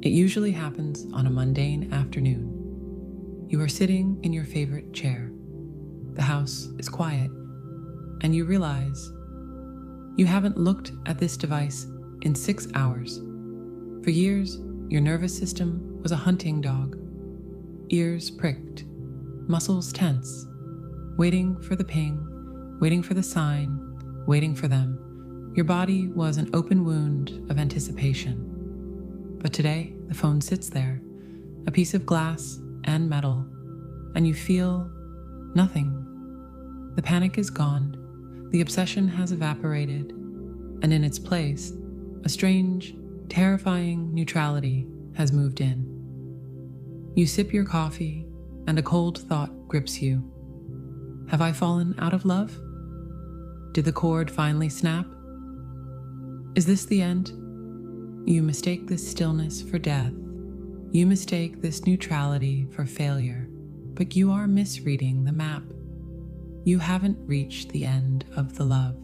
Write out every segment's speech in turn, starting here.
It usually happens on a mundane afternoon. You are sitting in your favorite chair. The house is quiet, and you realize you haven't looked at this device in 6 hours. For years, your nervous system was a hunting dog. Ears pricked, muscles tense, waiting for the ping, waiting for the sign, waiting for them. Your body was an open wound of anticipation. But today, the phone sits there, a piece of glass and metal, and you feel nothing. The panic is gone, the obsession has evaporated, and in its place, a strange, terrifying neutrality has moved in. You sip your coffee, and a cold thought grips you. Have I fallen out of love? Did the cord finally snap? Is this the end? You mistake this stillness for death. You mistake this neutrality for failure, but you are misreading the map. You haven't reached the end of the love.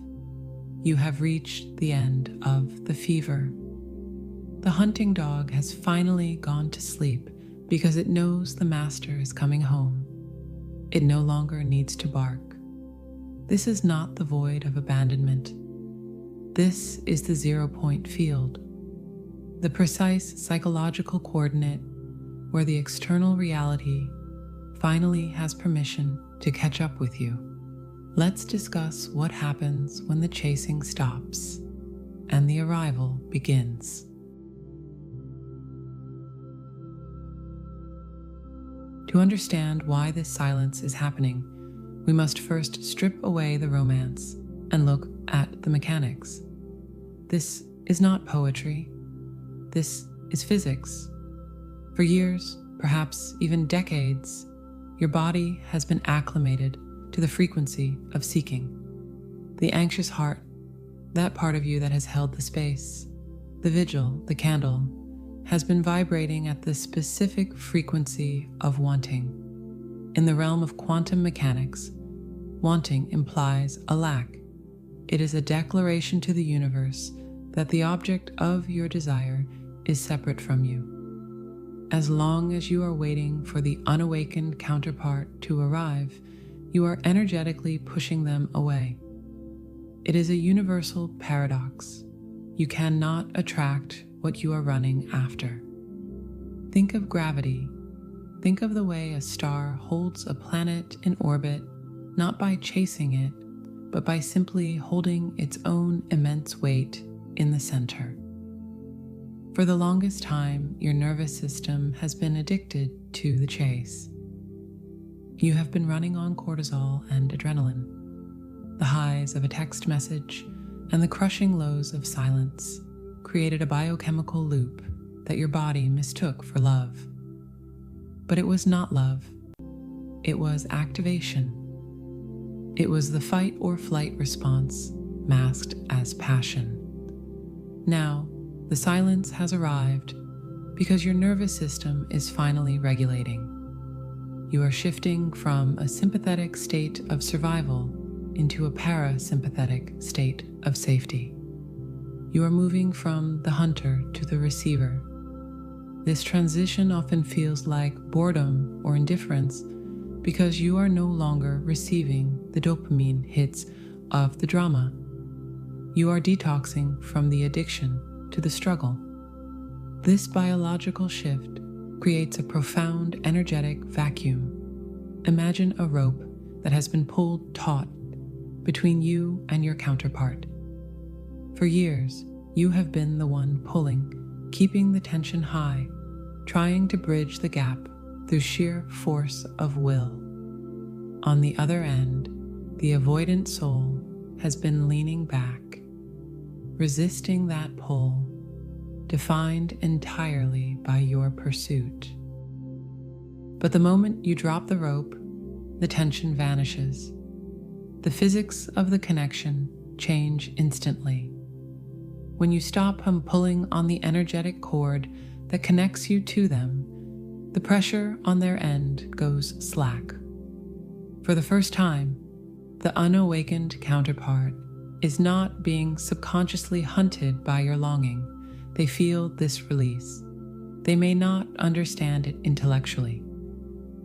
You have reached the end of the fever. The hunting dog has finally gone to sleep because it knows the master is coming home. It no longer needs to bark. This is not the void of abandonment. This is the 0-point field, the precise psychological coordinate where the external reality finally has permission to catch up with you. Let's discuss what happens when the chasing stops and the arrival begins. To understand why this silence is happening, we must first strip away the romance and look at the mechanics. This is not poetry. This is physics. For years, perhaps even decades, your body has been acclimated to the frequency of seeking. The anxious heart, that part of you that has held the space, the vigil, the candle, has been vibrating at the specific frequency of wanting. In the realm of quantum mechanics, wanting implies a lack. It is a declaration to the universe that the object of your desire is separate from you. As long as you are waiting for the unawakened counterpart to arrive, you are energetically pushing them away. It is a universal paradox. You cannot attract what you are running after. Think of gravity. Think of the way a star holds a planet in orbit, not by chasing it, but by simply holding its own immense weight in the center. For the longest time, your nervous system has been addicted to the chase. You have been running on cortisol and adrenaline. The highs of a text message and the crushing lows of silence created a biochemical loop that your body mistook for love. But it was not love. It was activation. It was the fight or flight response masked as passion. Now, the silence has arrived because your nervous system is finally regulating. You are shifting from a sympathetic state of survival into a parasympathetic state of safety. You are moving from the hunter to the receiver. This transition often feels like boredom or indifference because you are no longer receiving the dopamine hits of the drama. You are detoxing from the addiction to the struggle. This biological shift creates a profound energetic vacuum. Imagine a rope that has been pulled taut between you and your counterpart. For years, you have been the one pulling, keeping the tension high, trying to bridge the gap through sheer force of will. On the other end, the avoidant soul has been leaning back, resisting that pull, defined entirely by your pursuit. But the moment you drop the rope, the tension vanishes. The physics of the connection change instantly. When you stop pulling on the energetic cord that connects you to them, the pressure on their end goes slack. For the first time, the unawakened counterpart is not being subconsciously hunted by your longing. They feel this release. They may not understand it intellectually.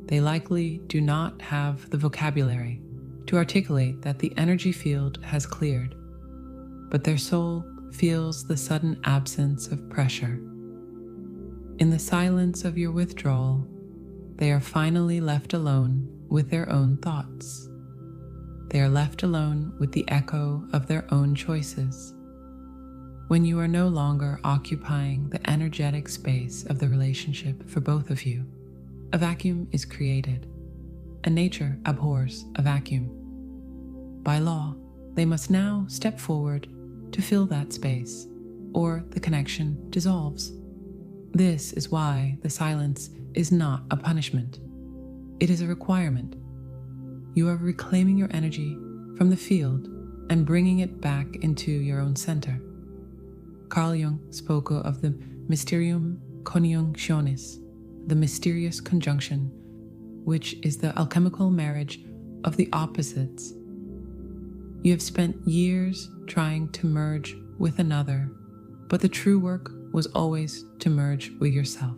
They likely do not have the vocabulary to articulate that the energy field has cleared, but their soul feels the sudden absence of pressure. In the silence of your withdrawal, they are finally left alone with their own thoughts. They are left alone with the echo of their own choices. When you are no longer occupying the energetic space of the relationship for both of you, a vacuum is created, and nature abhors a vacuum. By law, they must now step forward to fill that space, or the connection dissolves. This is why the silence is not a punishment. It is a requirement. You are reclaiming your energy from the field and bringing it back into your own center. Carl Jung spoke of the mysterium conjunctionis, the mysterious conjunction, which is the alchemical marriage of the opposites. You have spent years trying to merge with another, but the true work was always to merge with yourself.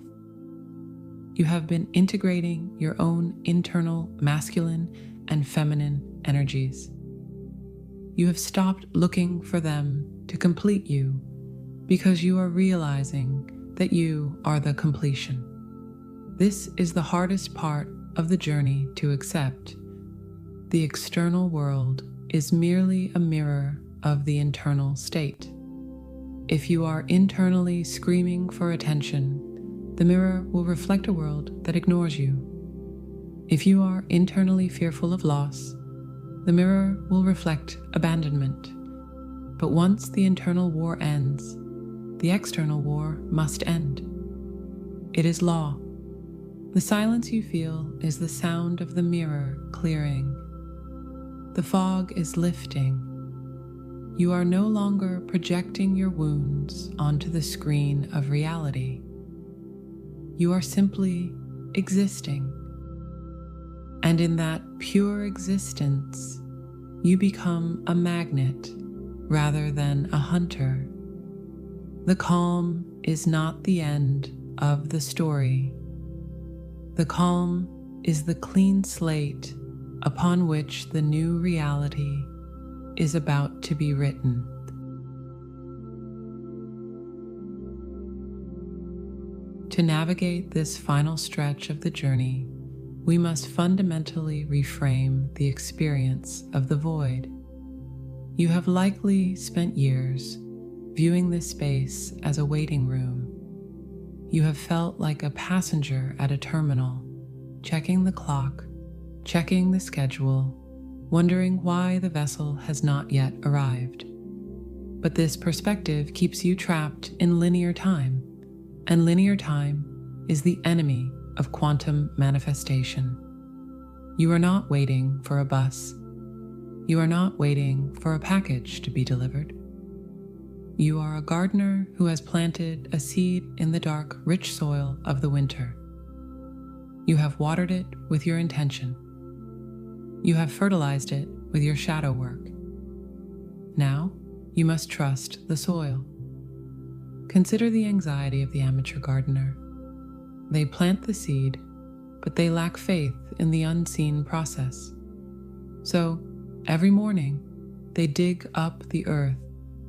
You have been integrating your own internal masculine and feminine energies. You have stopped looking for them to complete you because you are realizing that you are the completion. This is the hardest part of the journey to accept. The external world is merely a mirror of the internal state. If you are internally screaming for attention, the mirror will reflect a world that ignores you. If you are internally fearful of loss, the mirror will reflect abandonment. But once the internal war ends, the external war must end. It is law. The silence you feel is the sound of the mirror clearing. The fog is lifting. You are no longer projecting your wounds onto the screen of reality. You are simply existing. And in that pure existence, you become a magnet rather than a hunter. The calm is not the end of the story. The calm is the clean slate upon which the new reality is about to be written. To navigate this final stretch of the journey, we must fundamentally reframe the experience of the void. You have likely spent years viewing this space as a waiting room. You have felt like a passenger at a terminal, checking the clock, checking the schedule, wondering why the vessel has not yet arrived. But this perspective keeps you trapped in linear time, and linear time is the enemy of quantum manifestation. You are not waiting for a bus. You are not waiting for a package to be delivered. You are a gardener who has planted a seed in the dark, rich soil of the winter. You have watered it with your intention. You have fertilized it with your shadow work. Now, you must trust the soil. Consider the anxiety of the amateur gardener. They plant the seed, but they lack faith in the unseen process. So, every morning, they dig up the earth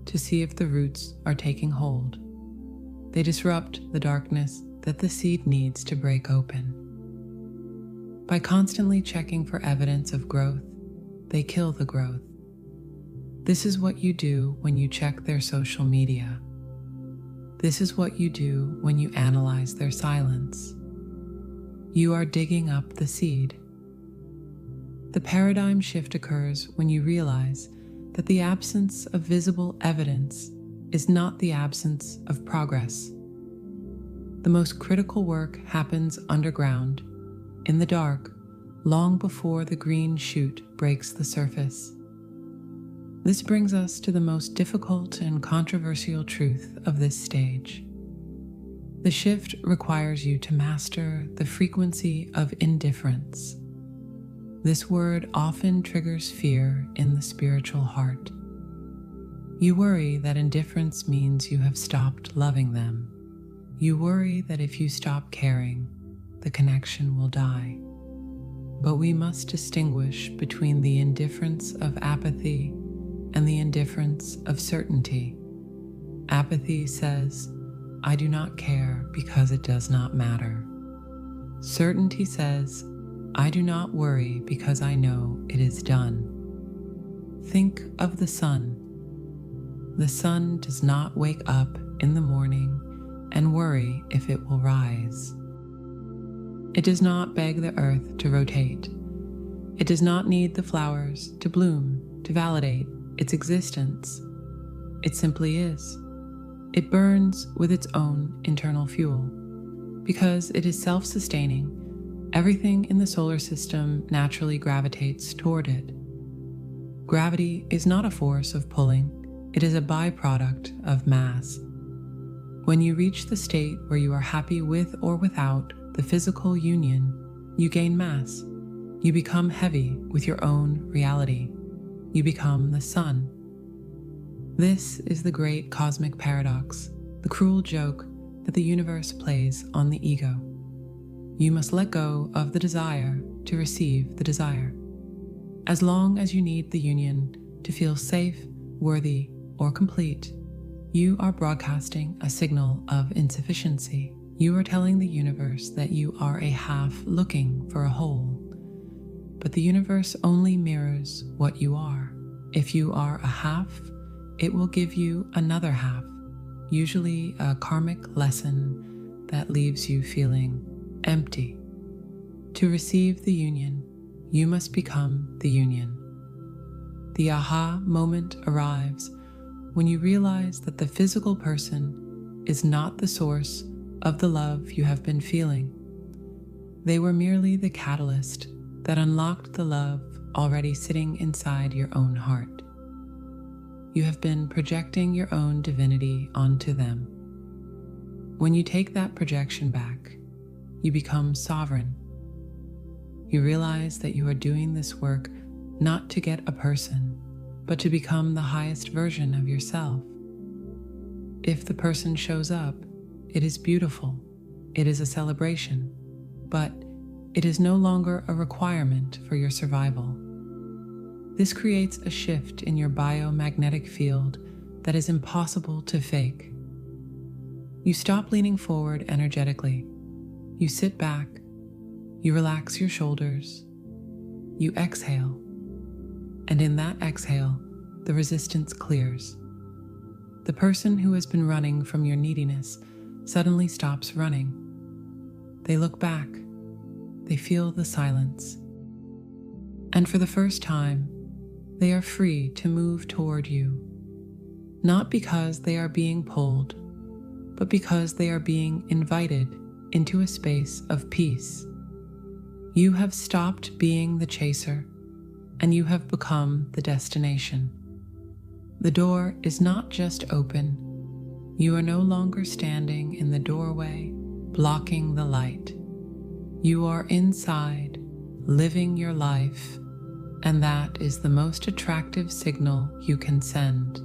to see if the roots are taking hold. They disrupt the darkness that the seed needs to break open. By constantly checking for evidence of growth, they kill the growth. This is what you do when you check their social media. This is what you do when you analyze their silence. You are digging up the seed. The paradigm shift occurs when you realize that the absence of visible evidence is not the absence of progress. The most critical work happens underground, in the dark, long before the green shoot breaks the surface. This brings us to the most difficult and controversial truth of this stage. The shift requires you to master the frequency of indifference. This word often triggers fear in the spiritual heart. You worry that indifference means you have stopped loving them. You worry that if you stop caring, the connection will die. But we must distinguish between the indifference of apathy and the indifference of certainty. Apathy says, I do not care because it does not matter. Certainty says, I do not worry because I know it is done. Think of the sun. The sun does not wake up in the morning and worry if it will rise. It does not beg the earth to rotate. It does not need the flowers to bloom to validate its existence. It simply is. It burns with its own internal fuel. Because it is self-sustaining, everything in the solar system naturally gravitates toward it. Gravity is not a force of pulling, it is a byproduct of mass. When you reach the state where you are happy with or without the physical union, you gain mass. You become heavy with your own reality. You become the sun. This is the great cosmic paradox, the cruel joke that the universe plays on the ego. You must let go of the desire to receive the desire. As long as you need the union to feel safe, worthy, or complete, you are broadcasting a signal of insufficiency. You are telling the universe that you are a half looking for a whole. But the universe only mirrors what you are. If you are a half, it will give you another half, usually a karmic lesson that leaves you feeling empty. To receive the union, you must become the union. The aha moment arrives when you realize that the physical person is not the source of the love you have been feeling. They were merely the catalyst that unlocked the love already sitting inside your own heart. You have been projecting your own divinity onto them. When you take that projection back, you become sovereign. You realize that you are doing this work not to get a person, but to become the highest version of yourself. If the person shows up, it is beautiful. It is a celebration, but it is no longer a requirement for your survival. This creates a shift in your biomagnetic field that is impossible to fake. You stop leaning forward energetically. You sit back. You relax your shoulders. You exhale. And in that exhale, the resistance clears. The person who has been running from your neediness suddenly stops running. They look back. They feel the silence. And for the first time, they are free to move toward you, not because they are being pulled, but because they are being invited into a space of peace. You have stopped being the chaser, and you have become the destination. The door is not just open. You are no longer standing in the doorway, blocking the light. You are inside, living your life, and that is the most attractive signal you can send.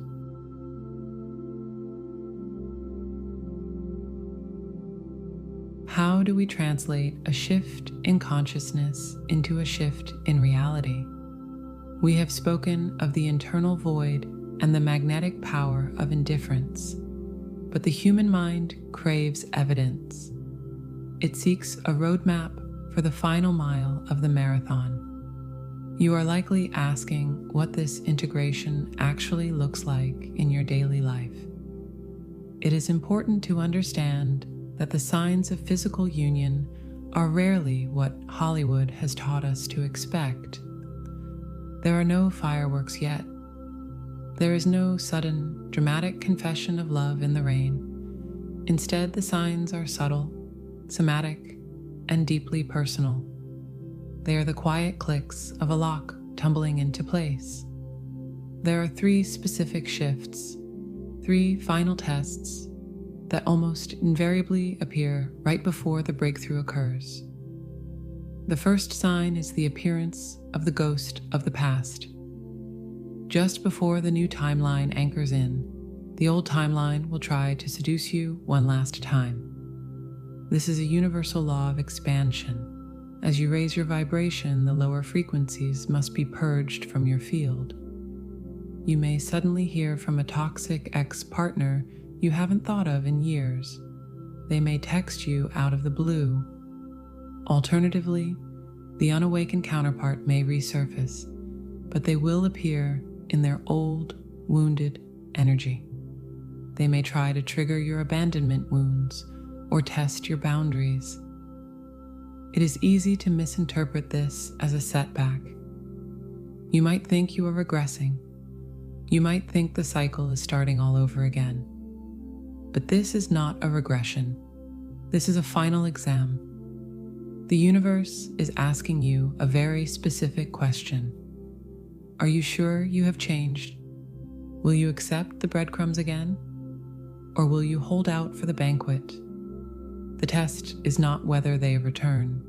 How do we translate a shift in consciousness into a shift in reality? We have spoken of the internal void and the magnetic power of indifference, but the human mind craves evidence. It seeks a roadmap for the final mile of the marathon. You are likely asking what this integration actually looks like in your daily life. It is important to understand that the signs of physical union are rarely what Hollywood has taught us to expect. There are no fireworks yet. There is no sudden, dramatic confession of love in the rain. Instead, the signs are subtle, somatic, and deeply personal. They are the quiet clicks of a lock tumbling into place. There are 3 specific shifts, 3 final tests that almost invariably appear right before the breakthrough occurs. The first sign is the appearance of the ghost of the past. Just before the new timeline anchors in, the old timeline will try to seduce you one last time. This is a universal law of expansion. As you raise your vibration, the lower frequencies must be purged from your field. You may suddenly hear from a toxic ex-partner you haven't thought of in years. They may text you out of the blue. Alternatively, the unawakened counterpart may resurface, but they will appear in their old, wounded energy. They may try to trigger your abandonment wounds or test your boundaries. It is easy to misinterpret this as a setback. You might think you are regressing. You might think the cycle is starting all over again. But this is not a regression. This is a final exam. The universe is asking you a very specific question. Are you sure you have changed? Will you accept the breadcrumbs again? Or will you hold out for the banquet? The test is not whether they return.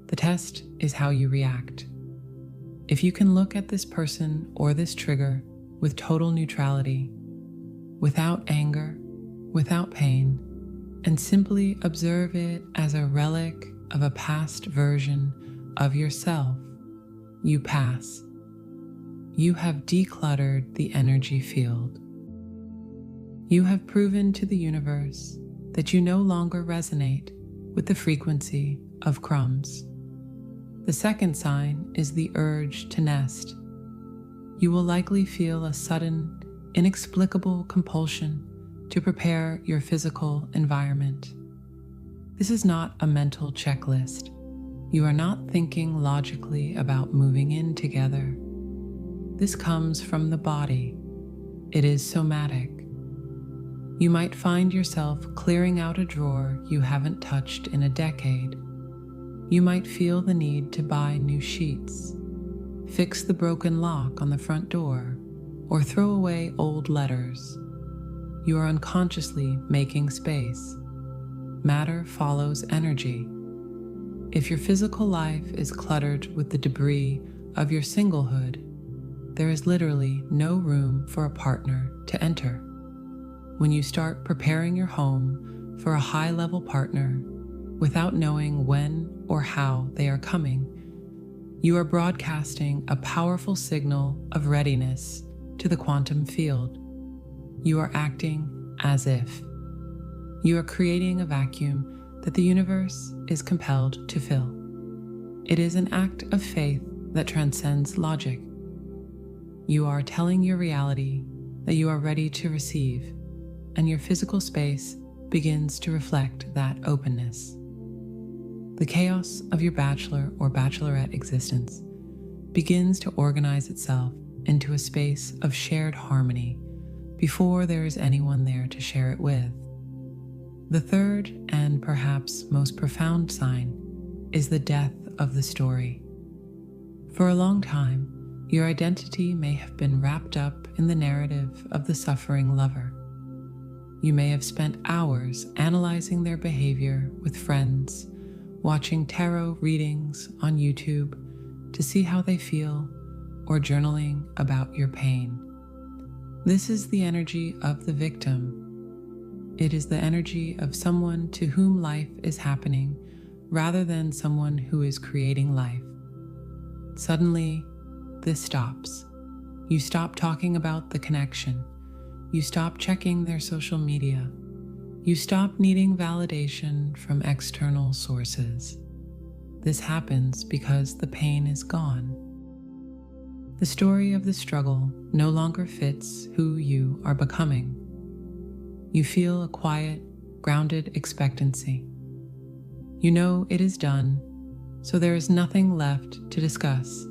The test is how you react. If you can look at this person or this trigger with total neutrality, without anger, without pain, and simply observe it as a relic of a past version of yourself, you pass. You have decluttered the energy field. You have proven to the universe that you no longer resonate with the frequency of crumbs. The second sign is the urge to nest. You will likely feel a sudden, inexplicable compulsion to prepare your physical environment. This is not a mental checklist. You are not thinking logically about moving in together. This comes from the body. It is somatic. You might find yourself clearing out a drawer you haven't touched in a decade. You might feel the need to buy new sheets, fix the broken lock on the front door, or throw away old letters. You are unconsciously making space. Matter follows energy. If your physical life is cluttered with the debris of your singlehood, there is literally no room for a partner to enter. When you start preparing your home for a high-level partner without knowing when or how they are coming, you are broadcasting a powerful signal of readiness to the quantum field. You are acting as if. You are creating a vacuum that the universe is compelled to fill. It is an act of faith that transcends logic. You are telling your reality that you are ready to receive, and your physical space begins to reflect that openness. The chaos of your bachelor or bachelorette existence begins to organize itself into a space of shared harmony before there is anyone there to share it with. The third and perhaps most profound sign is the death of the story. For a long time, your identity may have been wrapped up in the narrative of the suffering lover. You may have spent hours analyzing their behavior with friends, watching tarot readings on YouTube to see how they feel, or journaling about your pain. This is the energy of the victim. It is the energy of someone to whom life is happening rather than someone who is creating life. Suddenly, this stops. You stop talking about the connection. You stop checking their social media. You stop needing validation from external sources. This happens because the pain is gone. The story of the struggle no longer fits who you are becoming. You feel a quiet, grounded expectancy. You know it is done, so there is nothing left to discuss.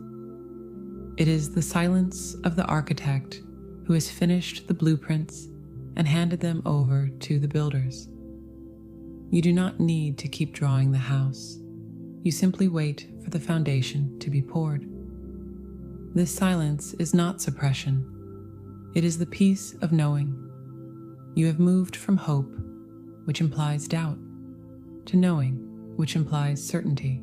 It is the silence of the architect who has finished the blueprints and handed them over to the builders. You do not need to keep drawing the house. You simply wait for the foundation to be poured. This silence is not suppression. It is the peace of knowing. You have moved from hope, which implies doubt, to knowing, which implies certainty.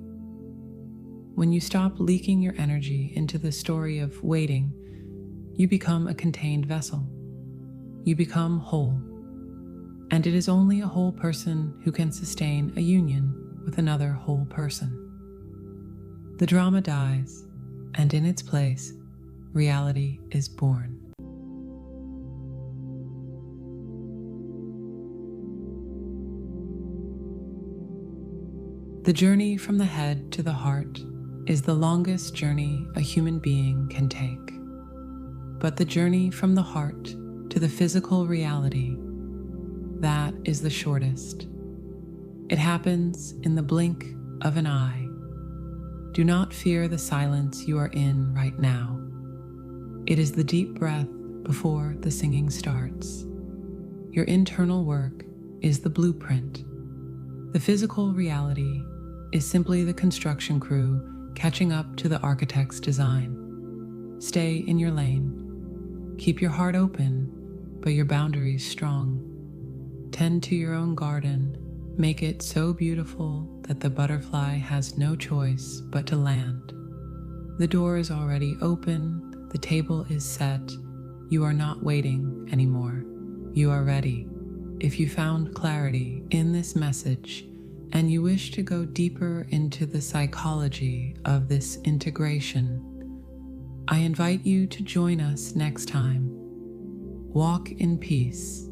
When you stop leaking your energy into the story of waiting, you become a contained vessel. You become whole. and it is only a whole person who can sustain a union with another whole person. The drama dies, and in its place, reality is born. The journey from the head to the heart is the longest journey a human being can take. But the journey from the heart to the physical reality, that is the shortest. It happens in the blink of an eye. Do not fear the silence you are in right now. It is the deep breath before the singing starts. Your internal work is the blueprint. The physical reality is simply the construction crew catching up to the architect's design. Stay in your lane. Keep your heart open, but your boundaries strong. Tend to your own garden. Make it so beautiful that the butterfly has no choice but to land. The door is already open. The table is set. You are not waiting anymore. You are ready. If you found clarity in this message, and you wish to go deeper into the psychology of this integration, I invite you to join us next time. Walk in peace.